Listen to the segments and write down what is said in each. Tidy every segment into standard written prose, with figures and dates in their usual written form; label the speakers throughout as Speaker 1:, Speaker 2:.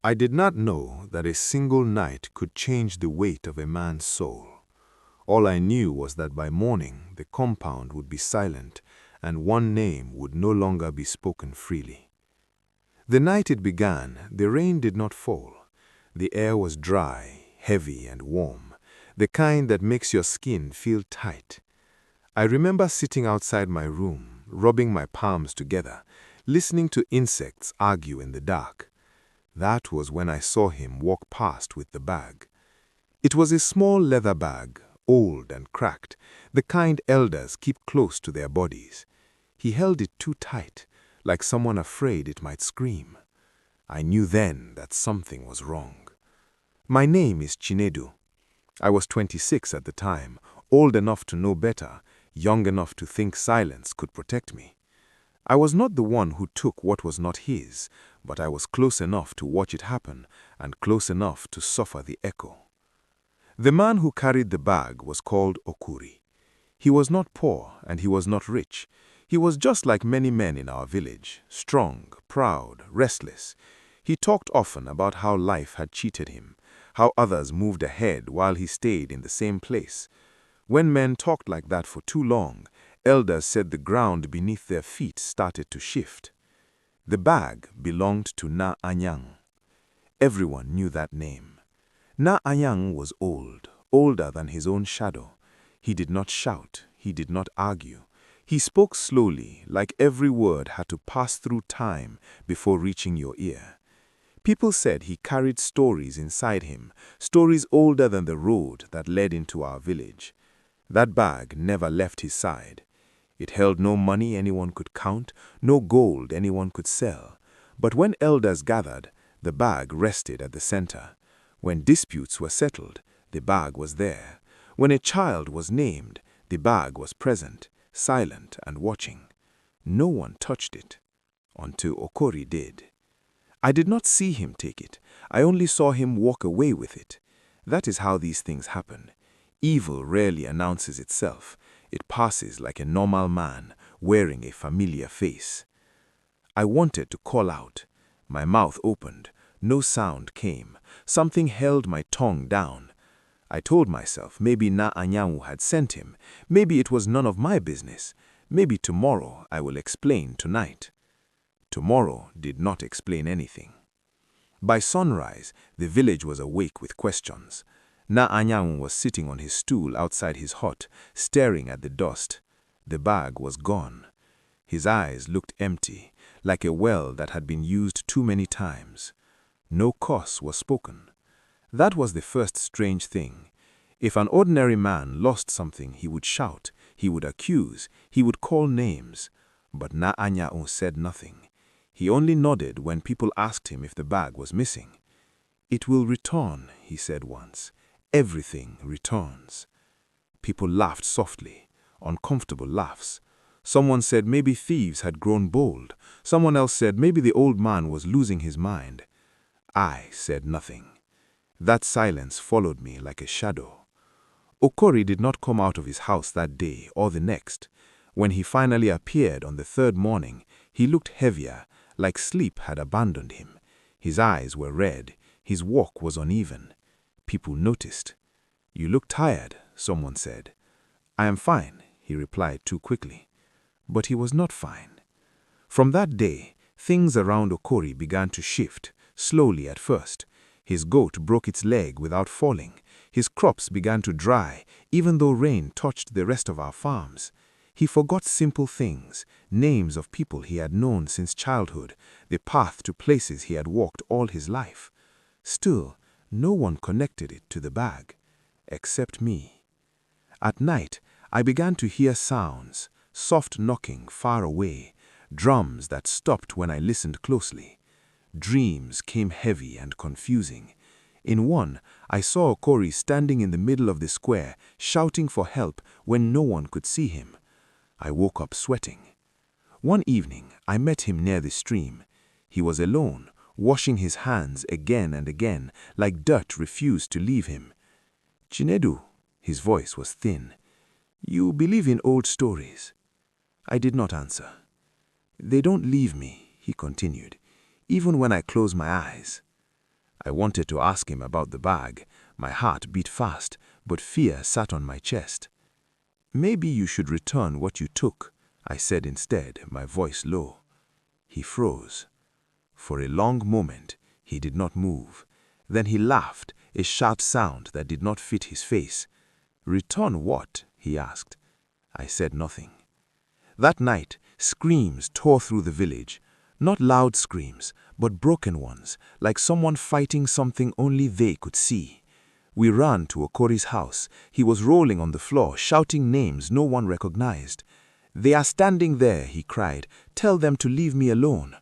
Speaker 1: I did not know that a single night could change the weight of a man's soul. All I knew was that by morning the compound would be silent and one name would no longer be spoken freely. The night it began, the rain did not fall. The air was dry, heavy and warm, the kind that makes your skin feel tight. I remember sitting outside my room, rubbing my palms together, listening to insects argue in the dark. That was when I saw him walk past with the bag. It was a small leather bag, old and cracked, the kind elders keep close to their bodies. He held it too tight, like someone afraid it might scream. I knew then that something was wrong. My name is Chinedu. I was 26 at the time, old enough to know better, young enough to think silence could protect me. I was not the one who took what was not his, but I was close enough to watch it happen and close enough to suffer the echo. The man who carried the bag was called Okuri. He was not poor and he was not rich. He was just like many men in our village, strong, proud, restless. He talked often about how life had cheated him, how others moved ahead while he stayed in the same place. When men talked like that for too long, elders said the ground beneath their feet started to shift. The bag belonged to Na Anyang. Everyone knew that name. Na Anyang was old, older than his own shadow. He did not shout, he did not argue. He spoke slowly, like every word had to pass through time before reaching your ear. People said he carried stories inside him, stories older than the road that led into our village. That bag never left his side. It held no money anyone could count, no gold anyone could sell. But when elders gathered, the bag rested at the center. When disputes were settled, the bag was there. When a child was named, the bag was present, silent and watching. No one touched it, until Okori did. I did not see him take it. I only saw him walk away with it. That is how these things happen. Evil rarely announces itself. It passes like a normal man, wearing a familiar face. I wanted to call out. My mouth opened. No sound came. Something held my tongue down. I told myself maybe Na Anyanwu had sent him. Maybe it was none of my business. Maybe tomorrow I will explain tonight. Tomorrow did not explain anything. By sunrise, the village was awake with questions. Na Anyanwu was sitting on his stool outside his hut, staring at the dust. The bag was gone. His eyes looked empty, like a well that had been used too many times. No curse was spoken. That was the first strange thing. If an ordinary man lost something, he would shout, he would accuse, he would call names. But Na Anyanwu said nothing. He only nodded when people asked him if the bag was missing. "It will return," he said once. "Everything returns." People laughed softly, uncomfortable laughs. Someone said maybe thieves had grown bold. Someone else said maybe the old man was losing his mind. I said nothing. That silence followed me like a shadow. Okori did not come out of his house that day or the next. When he finally appeared on the third morning, he looked heavier, like sleep had abandoned him. His eyes were red. His walk was uneven. People noticed. "You look tired," someone said. "I am fine," he replied too quickly. But he was not fine. From that day, things around Okori began to shift, slowly at first. His goat broke its leg without falling. His crops began to dry, even though rain touched the rest of our farms. He forgot simple things, names of people he had known since childhood, the path to places he had walked all his life. Still, no one connected it to the bag, except me. At night, I began to hear sounds, soft knocking far away, drums that stopped when I listened closely. Dreams came heavy and confusing. In one, I saw Okori standing in the middle of the square, shouting for help when no one could see him. I woke up sweating. One evening, I met him near the stream. He was alone, washing his hands again and again, like dirt refused to leave him. "Chinedu," his voice was thin, "you believe in old stories?" I did not answer. "They don't leave me," he continued, "even when I close my eyes." I wanted to ask him about the bag. My heart beat fast, but fear sat on my chest. "Maybe you should return what you took," I said instead, my voice low. He froze. For a long moment, he did not move. Then he laughed, a sharp sound that did not fit his face. "Return what?" he asked. I said nothing. That night, screams tore through the village. Not loud screams, but broken ones, like someone fighting something only they could see. We ran to Okori's house. He was rolling on the floor, shouting names no one recognized. "They are standing there," he cried. "Tell them to leave me alone."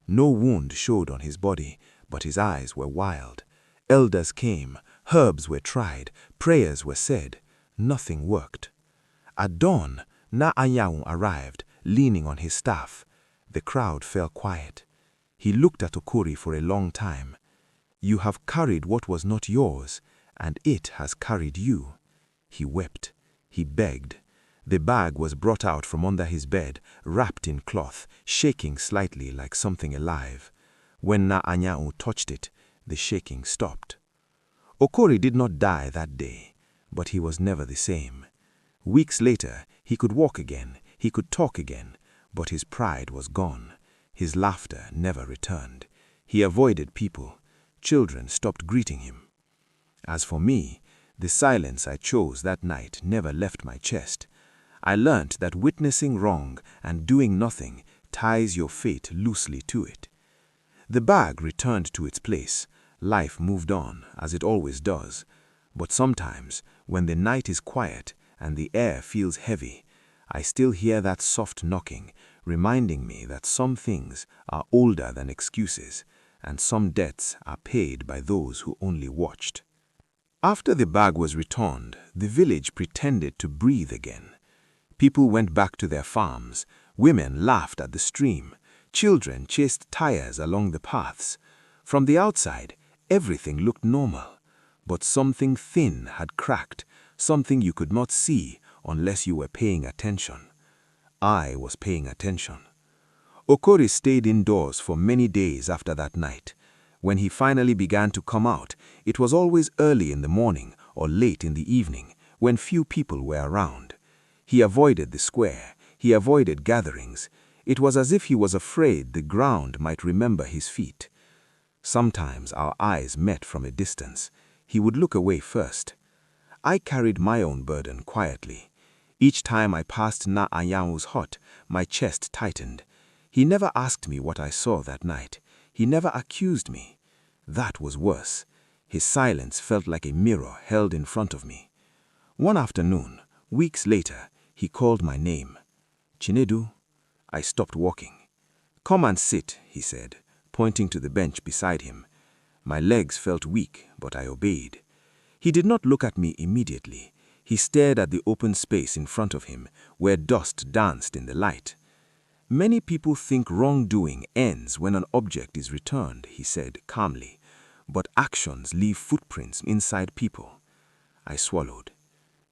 Speaker 1: No wound showed on his body, but his eyes were wild. Elders came, herbs were tried, prayers were said. Nothing worked. At dawn, Na Anyanwu arrived, leaning on his staff. The crowd fell quiet. He looked at Okori for a long time. "You have carried what was not yours, and it has carried you." He wept. He begged. The bag was brought out from under his bed, wrapped in cloth, shaking slightly like something alive. When Na Anyanwu touched it, the shaking stopped. Okori did not die that day, but he was never the same. Weeks later, he could walk again, he could talk again, but his pride was gone. His laughter never returned. He avoided people. Children stopped greeting him. As for me, the silence I chose that night never left my chest. I learnt that witnessing wrong and doing nothing ties your fate loosely to it. The bag returned to its place. Life moved on, as it always does. But sometimes, when the night is quiet and the air feels heavy, I still hear that soft knocking, reminding me that some things are older than excuses, and some debts are paid by those who only watched. After the bag was returned, the village pretended to breathe again. People went back to their farms. Women laughed at the stream. Children chased tires along the paths. From the outside, everything looked normal. But something thin had cracked, something you could not see unless you were paying attention. I was paying attention. Okori stayed indoors for many days after that night. When he finally began to come out, it was always early in the morning or late in the evening, when few people were around. He avoided the square. He avoided gatherings. It was as if he was afraid the ground might remember his feet. Sometimes our eyes met from a distance. He would look away first. I carried my own burden quietly. Each time I passed Na Anyanwu's hut, my chest tightened. He never asked me what I saw that night. He never accused me. That was worse. His silence felt like a mirror held in front of me. One afternoon, weeks later, he called my name. "Chinedu." I stopped walking. "Come and sit," he said, pointing to the bench beside him. My legs felt weak, but I obeyed. He did not look at me immediately. He stared at the open space in front of him, where dust danced in the light. "Many people think wrongdoing ends when an object is returned," he said calmly, "but actions leave footprints inside people." I swallowed.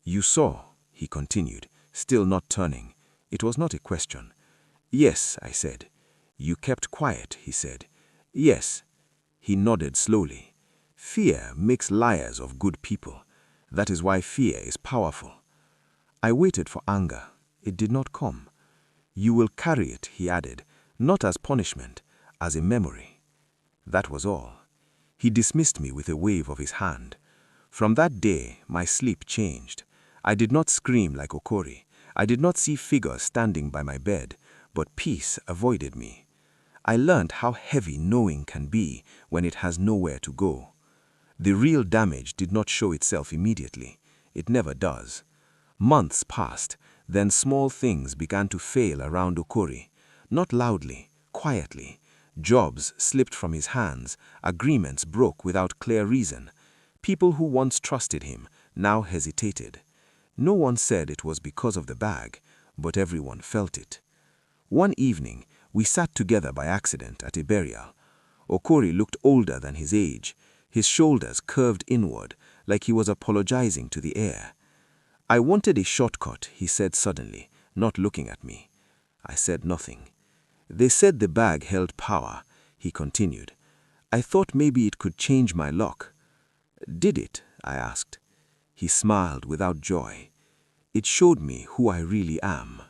Speaker 1: "You saw," he continued, still not turning. It was not a question. "Yes," I said. "You kept quiet," he said. "Yes." He nodded slowly. "Fear makes liars of good people. That is why fear is powerful." I waited for anger. It did not come. "You will carry it," he added, "not as punishment, as a memory." That was all. He dismissed me with a wave of his hand. From that day, my sleep changed. I did not scream like Okori. I did not see figures standing by my bed, but peace avoided me. I learned how heavy knowing can be when it has nowhere to go. The real damage did not show itself immediately. It never does. Months passed, then small things began to fail around Okori. Not loudly, quietly. Jobs slipped from his hands, agreements broke without clear reason. People who once trusted him now hesitated. No one said it was because of the bag, but everyone felt it. One evening, we sat together by accident at a burial. Okori looked older than his age. His shoulders curved inward, like he was apologizing to the air. "I wanted a shortcut," he said suddenly, not looking at me. I said nothing. "They said the bag held power," he continued.
Speaker 2: I thought maybe it could change my luck. Did it? I asked. He smiled without joy. It showed me who I really am.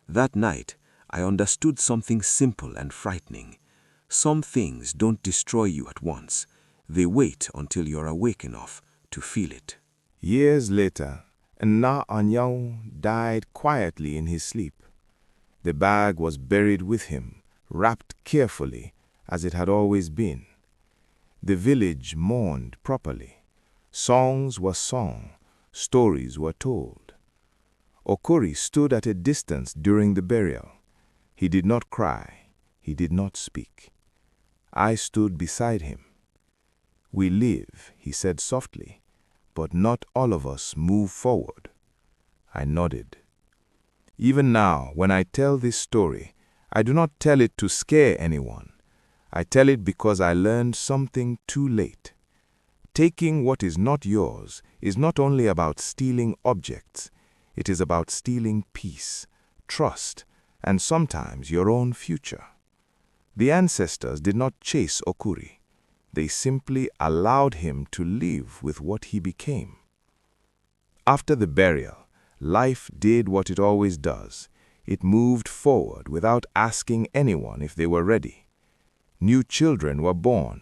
Speaker 2: That night, I understood something simple and frightening. Some things don't destroy you at once. They wait until you're awake enough to feel it.
Speaker 1: Years later, Na Anyao died quietly in his sleep. The bag was buried with him, wrapped carefully, as it had always been. The village mourned properly. Songs were sung, stories were told. Okori stood at a distance during the burial. He did not cry, he did not speak. I stood beside him. "We live," he said softly, "but not all of us move forward." I nodded. Even now, when I tell this story, I do not tell it to scare anyone. I tell it because I learned something too late. Taking what is not yours is not only about stealing objects, it is about stealing peace, trust, and sometimes your own future. The ancestors did not chase Okuri. They simply allowed him to live with what he became. After the burial, life did what it always does. It moved forward without asking anyone if they were ready. New children were born.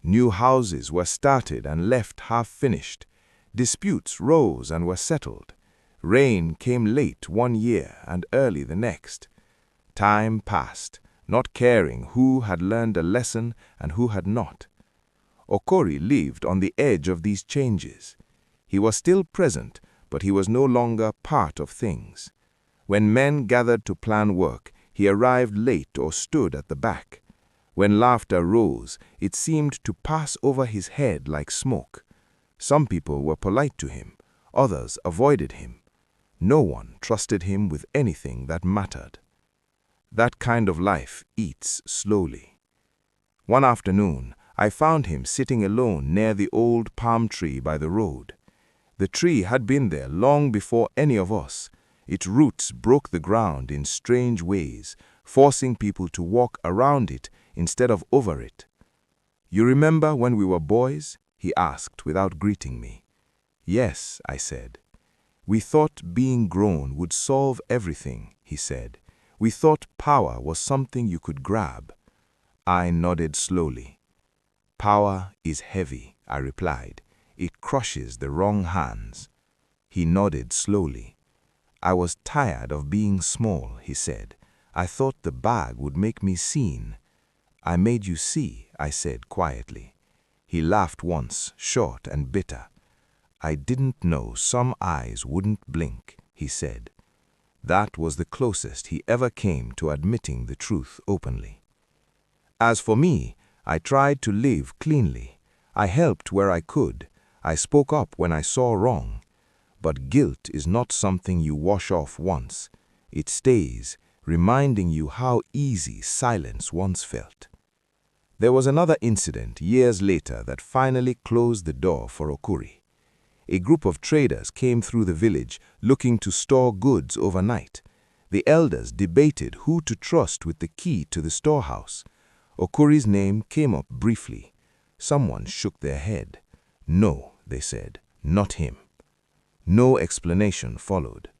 Speaker 1: New houses were started and left half-finished. Disputes rose and were settled. Rain came late one year and early the next. Time passed, not caring who had learned a lesson and who had not. Okori lived on the edge of these changes. He was still present, but he was no longer part of things. When men gathered to plan work, he arrived late or stood at the back. When laughter rose, it seemed to pass over his head like smoke. Some people were polite to him, others avoided him. No one trusted him with anything that mattered. That kind of life eats slowly. One afternoon, I found him sitting alone near the old palm tree by the road. The tree had been there long before any of us. Its roots broke the ground in strange ways, forcing people to walk around it instead of over it. "You remember when we were boys?" he asked without greeting me. "Yes," I said. "We thought being grown would solve everything," he said. "We thought power was something you could grab." I nodded slowly. "Power is heavy," I replied. "It crushes the wrong hands." He nodded slowly. "I was tired of being small," he said. "I thought the bag would make me seen." "I made you see," I said quietly. He laughed once, short and bitter. "I didn't know some eyes wouldn't blink," he said. That was the closest he ever came to admitting the truth openly. As for me, I tried to live cleanly. I helped where I could. I spoke up when I saw wrong. But guilt is not something you wash off once. It stays, reminding you how easy silence once felt. There was another incident years later that finally closed the door for Okuri. A group of traders came through the village looking to store goods overnight. The elders debated who to trust with the key to the storehouse. Okuri's name came up briefly. Someone shook their head. "No," they said, "not him." No explanation followed.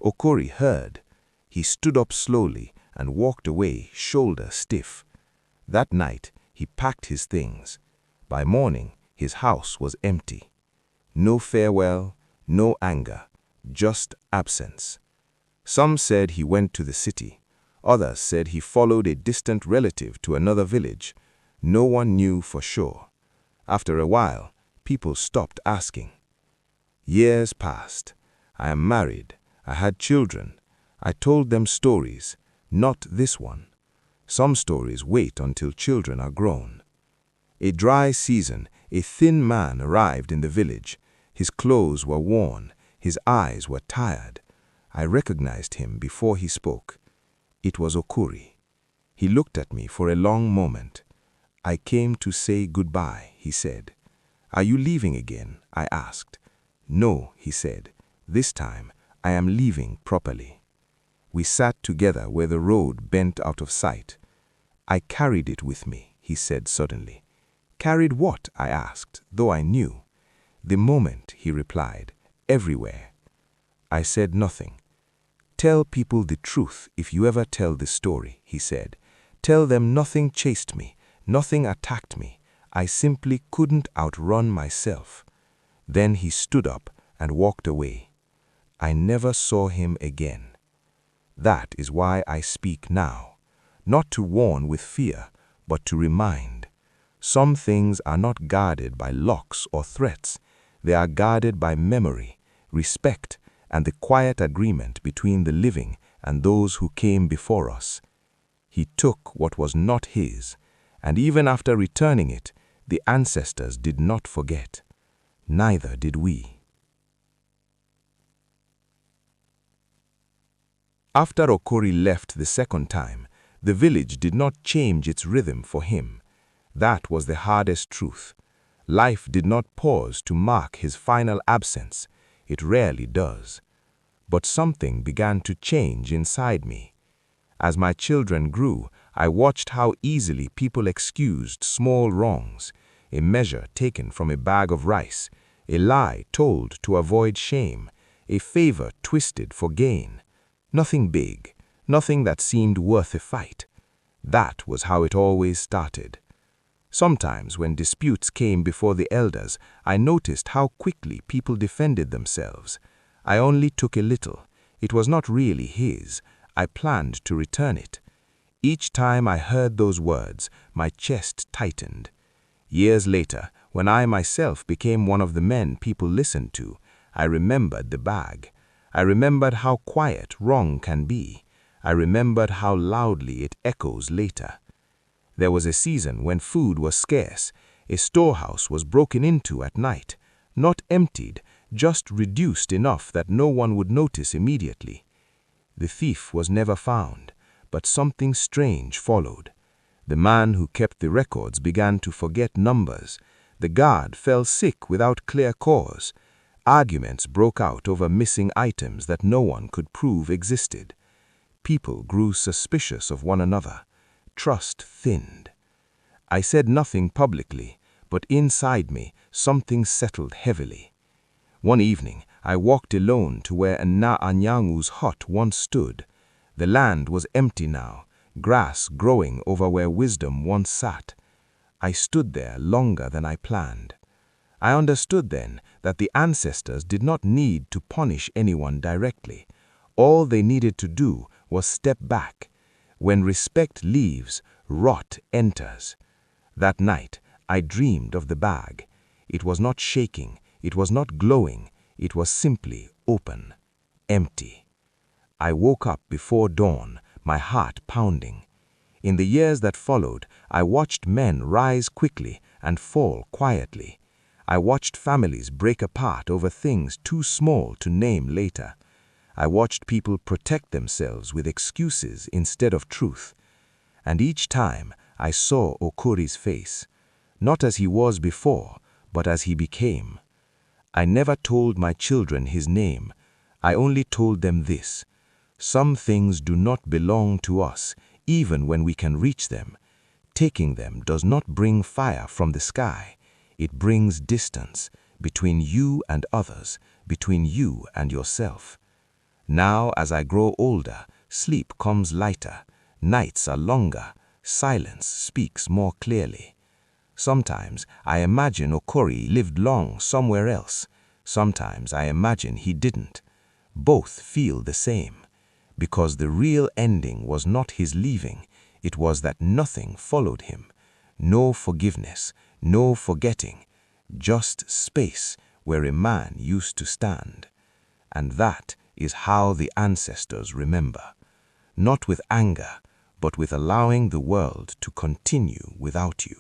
Speaker 1: Okuri heard. He stood up slowly and walked away, shoulder stiff. That night, he packed his things. By morning, his house was empty. No farewell, no anger, just absence. Some said he went to the city. Others said he followed a distant relative to another village. No one knew for sure. After a while, people stopped asking. Years passed. I am married. I had children. I told them stories, not this one. Some stories wait until children are grown. A dry season, a thin man arrived in the village. His clothes were worn. His eyes were tired. I recognized him before he spoke. It was Okuri. He looked at me for a long moment. "I came to say goodbye," he said. "Are you leaving again?" I asked. "No," he said. "This time, I am leaving properly." We sat together where the road bent out of sight. "I carried it with me," he said suddenly. Carried what? I asked, though I knew. The moment, he replied, everywhere. I said nothing. Tell people the truth if you ever tell the story, he said. Tell them nothing chased me, nothing attacked me. I simply couldn't outrun myself. Then he stood up and walked away. I never saw him again. That is why I speak now, not to warn with fear, but to remind. Some things are not guarded by locks or threats. They are guarded by memory, respect, and the quiet agreement between the living and those who came before us. He took what was not his, and even after returning it, the ancestors did not forget. Neither did we. After Okori left the second time, the village did not change its rhythm for him. That was the hardest truth. Life did not pause to mark his final absence. It rarely does. But something began to change inside me. As my children grew, I watched how easily people excused small wrongs, a measure taken from a bag of rice, a lie told to avoid shame, a favor twisted for gain. Nothing big, nothing that seemed worth a fight. That was how it always started. Sometimes when disputes came before the elders, I noticed how quickly people defended themselves. I only took a little. It was not really his. I planned to return it. Each time I heard those words, my chest tightened. Years later, when I myself became one of the men people listened to, I remembered the bag. I remembered how quiet wrong can be. I remembered how loudly it echoes later. There was a season when food was scarce. A storehouse was broken into at night, not emptied, just reduced enough that no one would notice immediately. The thief was never found, but something strange followed. The man who kept the records began to forget numbers. The guard fell sick without clear cause. Arguments broke out over missing items that no one could prove existed. People grew suspicious of one another. Trust thinned. I said nothing publicly, but inside me something settled heavily. One evening, I walked alone to where Anyangu's hut once stood. The land was empty now, grass growing over where wisdom once sat. I stood there longer than I planned. I understood then that the ancestors did not need to punish anyone directly. All they needed to do was step back. When respect leaves, rot enters. That night, I dreamed of the bag. It was not shaking, it was not glowing, it was simply open, empty. I woke up before dawn, my heart pounding. In the years that followed, I watched men rise quickly and fall quietly. I watched families break apart over things too small to name later. I watched people protect themselves with excuses instead of truth. And each time, I saw Okori's face, not as he was before, but as he became. I never told my children his name. I only told them this: some things do not belong to us, even when we can reach them. Taking them does not bring fire from the sky. It brings distance between you and others, between you and yourself. Now, as I grow older, sleep comes lighter, nights are longer, silence speaks more clearly. Sometimes I imagine Okori lived long somewhere else. Sometimes I imagine he didn't. Both feel the same, because the real ending was not his leaving. It was that nothing followed him. No forgiveness, no forgetting, just space where a man used to stand. And that is how the ancestors remember. Not with anger, but with allowing the world to continue without you.